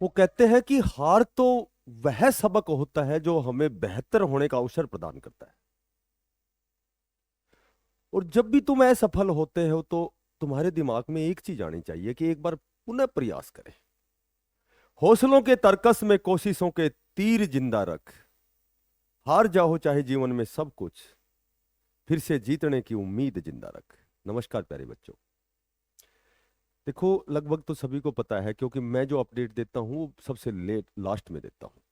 वो कहते हैं कि हार तो वह सबक होता है जो हमें बेहतर होने का अवसर प्रदान करता है। और जब भी तुम असफल होते हो तो तुम्हारे दिमाग में एक चीज आनी चाहिए कि एक बार पुनः प्रयास करें। हौसलों के तरकस में कोशिशों के तीर जिंदा रख। हार जाओ चाहे जीवन में सब कुछ, फिर से जीतने की उम्मीद जिंदा रख। नमस्कार प्यारे बच्चों। देखो, लगभग तो सभी को पता है क्योंकि मैं जो अपडेट देता हूँ वो सबसे लेट लास्ट में देता हूँ।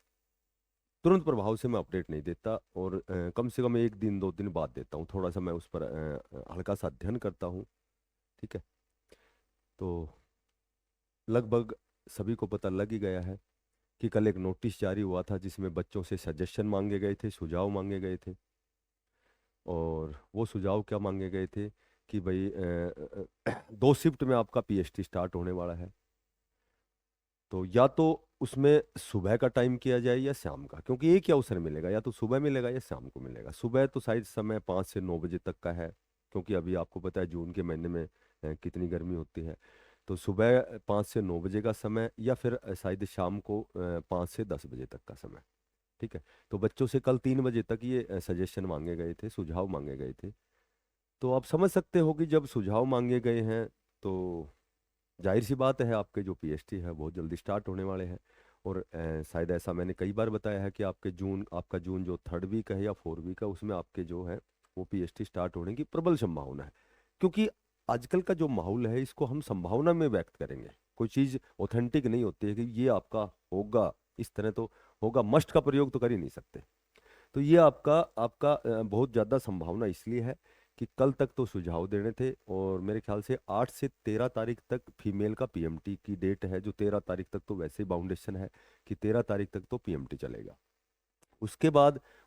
तुरंत प्रभाव से मैं अपडेट नहीं देता, और कम से कम एक दिन दो दिन बाद देता हूँ। थोड़ा सा मैं उस पर हल्का सा अध्ययन करता हूँ। ठीक है। तो लगभग सभी को पता लग ही गया है कि कल एक नोटिस जारी हुआ था जिसमें बच्चों से सजेशन मांगे गए थे, सुझाव मांगे गए थे। और वो सुझाव क्या मांगे गए थे कि भाई 2 शिफ्ट में आपका पीएचडी स्टार्ट होने वाला है। तो या तो उसमें सुबह का टाइम किया जाए या शाम का, क्योंकि एक ही अवसर मिलेगा, या तो सुबह मिलेगा या शाम को मिलेगा। सुबह तो शायद समय 5 से 9 बजे तक का है, क्योंकि अभी आपको पता है जून के महीने में कितनी गर्मी होती है। तो सुबह 5 से 9 बजे का समय, या फिर शायद शाम को 5 से 10 बजे तक का समय। ठीक है। तो बच्चों से कल 3 बजे तक ये सजेशन मांगे गए थे, सुझाव मांगे गए थे। तो आप समझ सकते हो कि जब सुझाव मांगे गए हैं तो जाहिर सी बात है आपके जो पीएचडी है बहुत जल्दी स्टार्ट होने वाले हैं। और शायद ऐसा मैंने कई बार बताया है कि आपका जून जो 3rd वीक है या 4th वीक है उसमें आपके जो है वो पीएचडी स्टार्ट होने की प्रबल संभावना है। क्योंकि आजकल का जो माहौल है इसको हम संभावना में व्यक्त करेंगे। कोई चीज़ ऑथेंटिक नहीं होती है कि ये आपका होगा इस तरह तो होगा, मस्ट का प्रयोग तो कर ही नहीं सकते। तो ये आपका आपका बहुत ज़्यादा संभावना इसलिए है कि कल तक तो सुझाव देने थे, और मेरे ख्याल से 8 से 13 तारीख तक फीमेल का पीएमटी की डेट है। जो 13 तारीख तक तो वैसे ही बाउंडेशन है कि 13 तारीख तक तो पीएमटी चलेगा।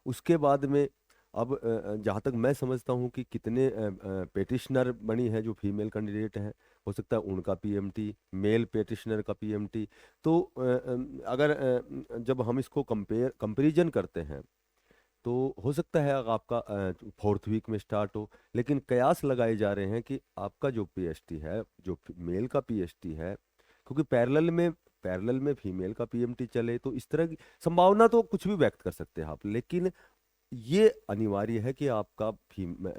उसके बाद में अब जहाँ तक मैं समझता हूँ कि कितने पेटिशनर बनी है जो फीमेल कैंडिडेट हैं, हो सकता है उनका पीएमटी, मेल पेटिशनर का पीएमटी। तो अगर जब हम इसको कंपेरिजन करते हैं तो हो सकता है आपका 4th वीक में स्टार्ट हो। लेकिन कयास लगाए जा रहे हैं कि आपका जो पीएचडी है, जो मेल का पीएचडी है, क्योंकि पैरेलल में फीमेल का पीएमटी चले, तो इस तरह की संभावना तो कुछ भी व्यक्त कर सकते हैं आप। लेकिन ये अनिवार्य है कि आपका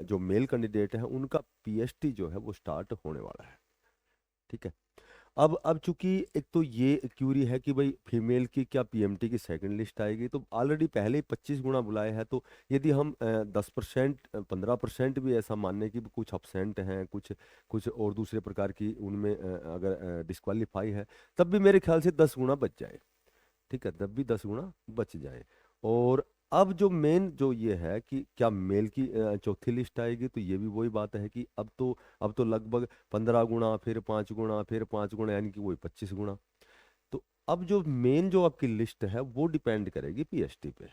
जो मेल कैंडिडेट है उनका पीएचडी जो है वो स्टार्ट होने वाला है। ठीक है। अब चूंकि एक तो ये क्यूरी है कि भाई फीमेल की क्या पीएमटी की सेकंड लिस्ट आएगी, तो ऑलरेडी पहले ही 25 गुना बुलाए हैं। तो यदि हम 10% 15% भी ऐसा मानने की भी कुछ अपसेंट हैं, कुछ कुछ और दूसरे प्रकार की उनमें अगर डिस्क्वालीफाई है, तब भी मेरे ख्याल से 10 गुना बच जाए। ठीक है, तब भी 10 गुना बच जाए। और अब जो मेन जो ये है कि क्या मेल की चौथी लिस्ट आएगी, तो ये भी वही बात है कि अब तो लगभग 15 गुना, फिर 5 गुना, फिर 5 गुना, यानी कि वही 25 गुना। तो अब जो मेन जो आपकी लिस्ट है वो डिपेंड करेगी पीएचडी पे।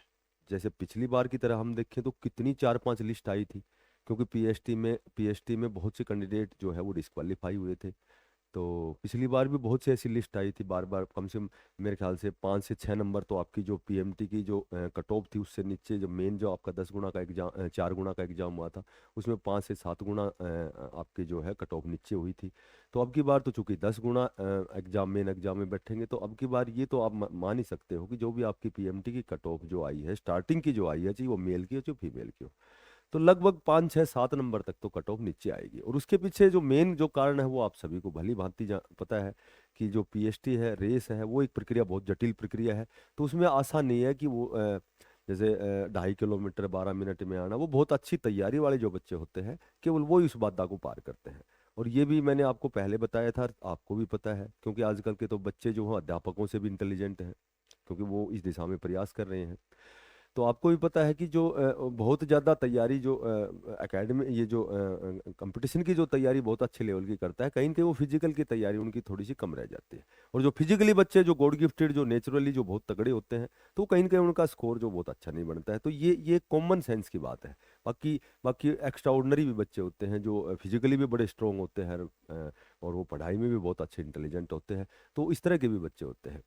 जैसे पिछली बार की तरह हम देखें तो कितनी 4-5 लिस्ट आई थी, क्योंकि पीएचडी में बहुत से कैंडिडेट जो है वो डिस्क्वालीफाई हुए थे। तो पिछली बार भी बहुत सी ऐसी लिस्ट आई थी बार बार, कम से कम मेरे ख्याल से 5 से 6 नंबर तो आपकी जो पीएमटी की जो कट ऑफ थी उससे नीचे, जो मेन जो आपका 10 गुना का एग्जाम, 4 गुना का एग्जाम हुआ था, उसमें 5 से 7 गुना आपकी जो है कट ऑफ नीचे हुई थी। तो अब की बार तो चूंकि 10 गुना मेन एग्जाम में बैठेंगे, तो अब की बार ये तो आप मान ही सकते हो कि जो भी आपकी पीएमटी की कट ऑफ जो आई है, स्टार्टिंग की जो आई है, चाहे वो मेल की हो चाहे फीमेल की हो, तो लगभग 5 6 7 नंबर तक तो कट ऑफ नीचे आएगी। और उसके पीछे जो मेन जो कारण है वो आप सभी को भली भांति पता है कि जो पीएचडी है, रेस है, वो एक प्रक्रिया, बहुत जटिल प्रक्रिया है। तो उसमें आसान नहीं है कि वो जैसे 2.5 किलोमीटर 12 मिनट में आना, वो बहुत अच्छी तैयारी वाले जो बच्चे होते हैं केवल वो ही उस बाधा को पार करते हैं। और ये भी मैंने आपको पहले बताया था, आपको भी पता है, क्योंकि आजकल के तो बच्चे जो हैं अध्यापकों से भी इंटेलिजेंट हैं, क्योंकि वो इस दिशा में प्रयास कर रहे हैं। तो आपको भी पता है कि जो बहुत ज़्यादा तैयारी जो एकेडमी, ये जो कंपटीशन की जो तैयारी बहुत अच्छे लेवल की करता है, कहीं ना कहीं वो फिजिकल की तैयारी उनकी थोड़ी सी कम रह जाती है। और जो फिजिकली बच्चे जो गॉड गिफ्टेड, जो नेचुरली जो बहुत तगड़े होते हैं, तो कहीं ना कहीं उनका स्कोर जो बहुत अच्छा नहीं बनता है। तो ये कॉमन सेंस की बात है। बाकी बाकी एक्स्ट्रा ऑर्डिनरी भी बच्चे होते हैं जो फिजिकली भी बड़े स्ट्रोंग होते हैं, और वो पढ़ाई में भी बहुत अच्छे इंटेलिजेंट होते हैं। तो इस तरह के भी बच्चे होते हैं।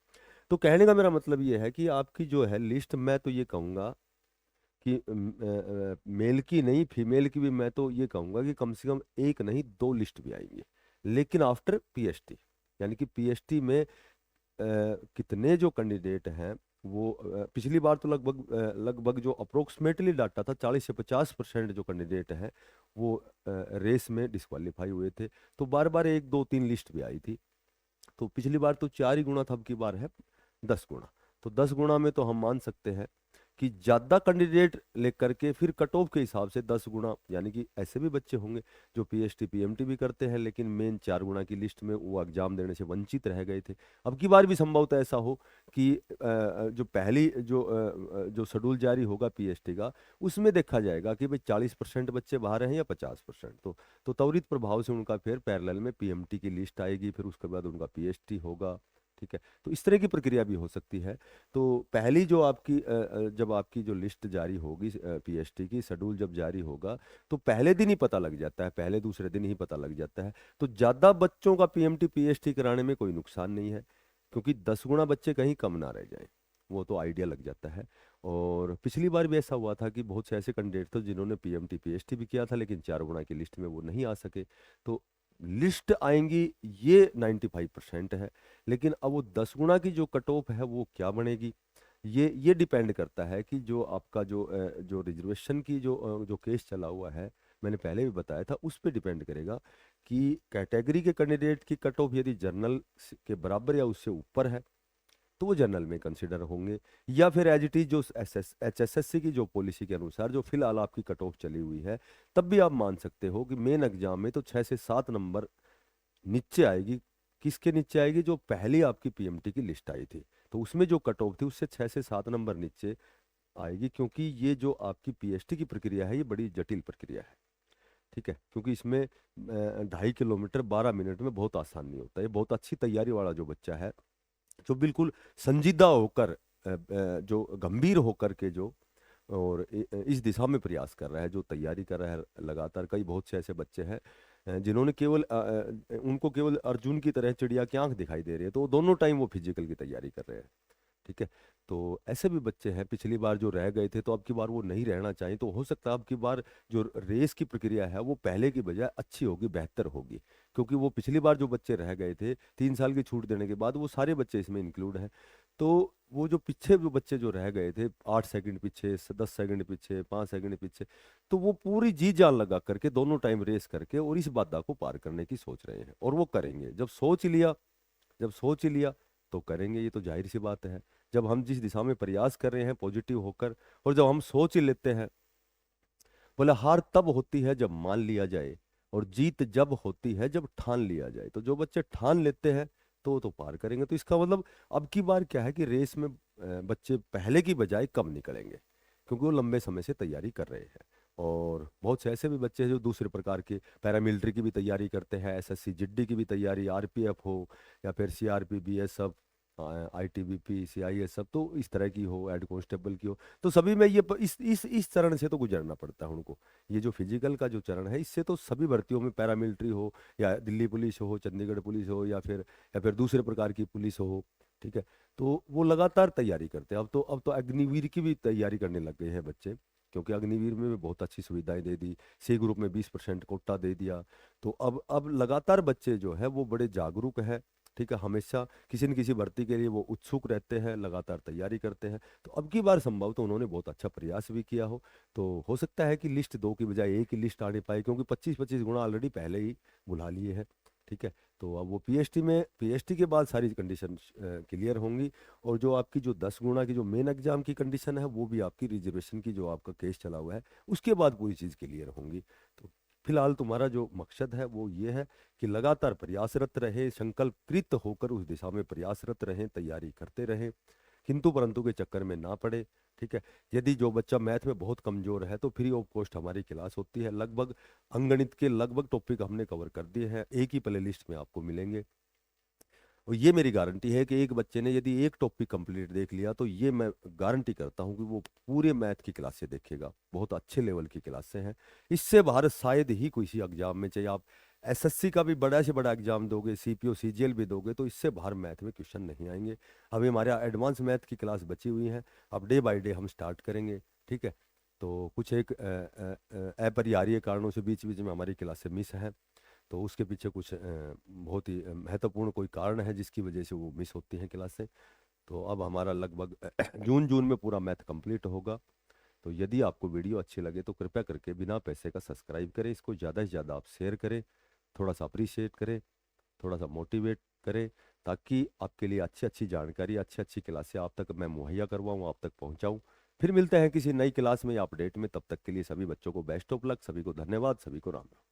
तो कहने का मेरा मतलब ये है कि आपकी जो है लिस्ट, मैं तो ये कहूँगा कि मेल की नहीं, फीमेल की भी मैं तो ये कहूँगा कि कम से कम एक नहीं 2 लिस्ट भी आएंगी। लेकिन आफ्टर पीएचडी, यानी कि पीएचडी में कितने जो कैंडिडेट हैं वो पिछली बार तो लगभग जो अप्रोक्सीमेटली डाटा था 40 से 50% जो कैंडिडेट हैं वो रेस में डिस्क्वालीफाई हुए थे। तो बार बार 1 2 3 लिस्ट भी आई थी। तो पिछली बार तो 4 ही गुना था, अब की बार है 10 गुना। तो 10 गुना में तो हम मान सकते हैं कि ज्यादा कैंडिडेट लेकर के फिर कट ऑफ के हिसाब से 10 गुना, यानी कि ऐसे भी बच्चे होंगे जो पीएचडी पीएमटी भी करते हैं लेकिन मेन 4 गुना की लिस्ट में वो एग्जाम देने से वंचित रह गए थे। अब की बार भी संभवतः ऐसा हो कि जो पहली जो शेड्यूल जारी होगा पीएचडी का, उसमें देखा जाएगा कि भाई 40% बच्चे बाहर हैं या 50%। तो त्वरित प्रभाव से उनका फिर पैरेलल में पीएमटी की लिस्ट आएगी, फिर उसके बाद उनका पीएचडी होगा। ठीक है, तो इस तरह की प्रक्रिया भी हो सकती है। तो पहली जो आपकी जब आपकी जो लिस्ट जारी होगी पीएचडी की शेड्यूल जब जारी होगा तो पहले दिन ही पता लग जाता है, पहले दूसरे दिन ही पता लग जाता है। तो ज़्यादा बच्चों का पीएमटी पीएचडी कराने में कोई नुकसान नहीं है, क्योंकि 10 गुना बच्चे कहीं कम ना रह जाएं, वो तो आइडिया लग जाता है। और पिछली बार भी ऐसा हुआ था कि बहुत से ऐसे कैंडिडेट थे जिन्होंने पीएमटी पीएचडी भी किया था लेकिन 4 गुना की लिस्ट में वो नहीं आ सके। तो लिस्ट आएंगी ये 95% है, लेकिन अब वो 10 गुना की जो कट ऑफ है वो क्या बनेगी, ये डिपेंड करता है कि जो आपका जो रिजर्वेशन की जो केस चला हुआ है, मैंने पहले भी बताया था, उस पर डिपेंड करेगा कि कैटेगरी के कैंडिडेट की कट ऑफ यदि जनरल के बराबर या उससे ऊपर है तो वो जनरल में कंसिडर होंगे, या फिर एज इट इज जो एचएसएससी की जो पॉलिसी के अनुसार जो फिलहाल आपकी कट ऑफ चली हुई है, तब भी आप मान सकते हो कि मेन एग्जाम में तो 6 से 7 नंबर नीचे आएगी। किसके नीचे आएगी? जो पहली आपकी पीएमटी की लिस्ट आई थी तो उसमें जो कट ऑफ थी उससे 6 से 7 नंबर नीचे आएगी, क्योंकि ये जो आपकी पीएचडी की प्रक्रिया है ये बड़ी जटिल प्रक्रिया है। ठीक है, क्योंकि इसमें 2.5 किलोमीटर 12 मिनट में बहुत आसान नहीं होता। ये बहुत अच्छी तैयारी वाला जो बच्चा है, जो बिल्कुल संजीदा होकर जो गंभीर होकर के जो और इस दिशा में प्रयास कर रहा है, जो तैयारी कर रहा है लगातार। कई बहुत से ऐसे बच्चे हैं जिन्होंने केवल उनको केवल अर्जुन की तरह चिड़िया की आंख दिखाई दे रही है, तो वो दोनों टाइम वो फिजिकल की तैयारी कर रहे हैं। ठीक है, तो ऐसे भी बच्चे हैं पिछली बार जो रह गए थे तो अब की बार वो नहीं रहना चाहिए। तो हो सकता है अब की बार जो रेस की प्रक्रिया है वो पहले की बजाय अच्छी होगी, बेहतर होगी, क्योंकि वो पिछली बार जो बच्चे रह गए थे 3 साल की छूट देने के बाद वो सारे बच्चे इसमें इंक्लूड हैं। तो वो जो पीछे जो बच्चे जो रह गए थे 8 सेकंड पीछे, 10 सेकंड पीछे, 5 सेकंड पीछे, तो वो पूरी जी जान लगा करके दोनों टाइम रेस करके और इस बाधा को पार करने की सोच रहे हैं, और वो करेंगे। जब सोच ही लिया तो करेंगे, ये तो जाहिर सी बात है। जब हम जिस दिशा में प्रयास कर रहे हैं पॉजिटिव होकर, और जब हम सोच ही लेते हैं, बोले हार तब होती है जब मान लिया जाए और जीत जब होती है जब ठान लिया जाए। तो जो बच्चे ठान लेते हैं तो पार करेंगे। तो इसका मतलब अब की बार क्या है कि रेस में बच्चे पहले की बजाय कम निकलेंगे, क्योंकि वो लंबे समय से तैयारी कर रहे हैं। और बहुत से ऐसे भी बच्चे हैं जो दूसरे प्रकार के पैरामिलिट्री की भी तैयारी करते हैं, एसएससी जिड्डी की भी तैयारी, आरपीएफ हो या फिर सीआरपी बीएसएफ, आईटीबीपी सीआईएस, सब तो इस तरह की हो, हेड कांस्टेबल की हो। तो सभी में ये इस चरण से तो गुजरना पड़ता है उनको। ये जो फिजिकल का जो चरण है इससे तो सभी भर्तियों में, पैरामिलिट्री हो या दिल्ली पुलिस हो, चंडीगढ़ पुलिस हो या फिर दूसरे प्रकार की पुलिस हो, ठीक है, तो वो लगातार तैयारी करते हैं। अब तो अग्निवीर की भी तैयारी करने लग गए हैं बच्चे, क्योंकि अग्निवीर में भी बहुत अच्छी सुविधाएं दे दी, सी ग्रुप में 20% कोटा दे दिया। तो अब लगातार बच्चे जो है वो बड़े जागरूक हैं। ठीक है, हमेशा किसी न किसी भर्ती के लिए वो उत्सुक रहते हैं, लगातार तैयारी करते हैं। तो अब की बार संभव तो उन्होंने बहुत अच्छा प्रयास भी किया हो सकता है कि लिस्ट 2 की बजाय एक ही लिस्ट आने पाए, क्योंकि 25-25 गुना ऑलरेडी पहले ही बुला लिए हैं। ठीक है, तो अब वो पीएचडी के बाद सारी कंडीशन क्लियर होंगी। और जो आपकी जो 10 गुना की जो मेन एग्जाम की कंडीशन है वो भी आपकी रिजर्वेशन की जो आपका केस चला हुआ है उसके बाद पूरी चीज़ क्लियर होंगी। तो फिलहाल तुम्हारा जो मकसद है वो ये है कि लगातार प्रयासरत रहे, संकल्पकृत होकर उस दिशा में प्रयासरत रहें, तैयारी करते रहें, किंतु परंतु के चक्कर में ना पड़े। ठीक है, यदि जो बच्चा मैथ में बहुत कमजोर है तो फ्री ऑफ कॉस्ट हमारी क्लास होती है। लगभग अंगणित के लगभग टॉपिक हमने कवर कर दिए हैं, एक ही प्ले लिस्ट में आपको मिलेंगे। और ये मेरी गारंटी है कि एक बच्चे ने यदि एक टॉपिक कंप्लीट देख लिया तो ये मैं गारंटी करता हूँ कि वो पूरे मैथ की क्लास से देखेगा, बहुत अच्छे लेवल की क्लास से हैं। इससे बाहर शायद ही किसी एग्जाम में, चाहे आप एसएससी का भी बड़ा से बड़ा एग्जाम दोगे, सीपीओ सीजीएल भी दोगे, तो इससे बाहर मैथ में क्वेश्चन नहीं आएंगे। अभी हमारे एडवांस मैथ की क्लास बची हुई है, अब डे बाय डे हम स्टार्ट करेंगे। ठीक है, तो कुछ एक अपरिहार्य कारणों से बीच बीच में हमारी क्लासें मिस हैं। तो उसके पीछे कुछ बहुत ही महत्वपूर्ण कोई कारण है जिसकी वजह से वो मिस होती हैं क्लासें। तो अब हमारा लगभग जून में पूरा मैथ कंप्लीट होगा। तो यदि आपको वीडियो अच्छी लगे तो कृपया करके बिना पैसे का सब्सक्राइब करें, इसको ज़्यादा से ज़्यादा आप शेयर करें, थोड़ा सा अप्रिशिएट करें, थोड़ा सा मोटिवेट करें, ताकि आपके लिए अच्छी अच्छी जानकारी, अच्छी अच्छी क्लासें आप तक मैं मुहैया करवाऊँ, आप तक पहुँचाऊँ। फिर मिलते हैं किसी नई क्लास में या अपडेट में, तब तक के लिए सभी बच्चों को बेस्ट ऑफ लक, सभी को धन्यवाद, सभी को राम राम।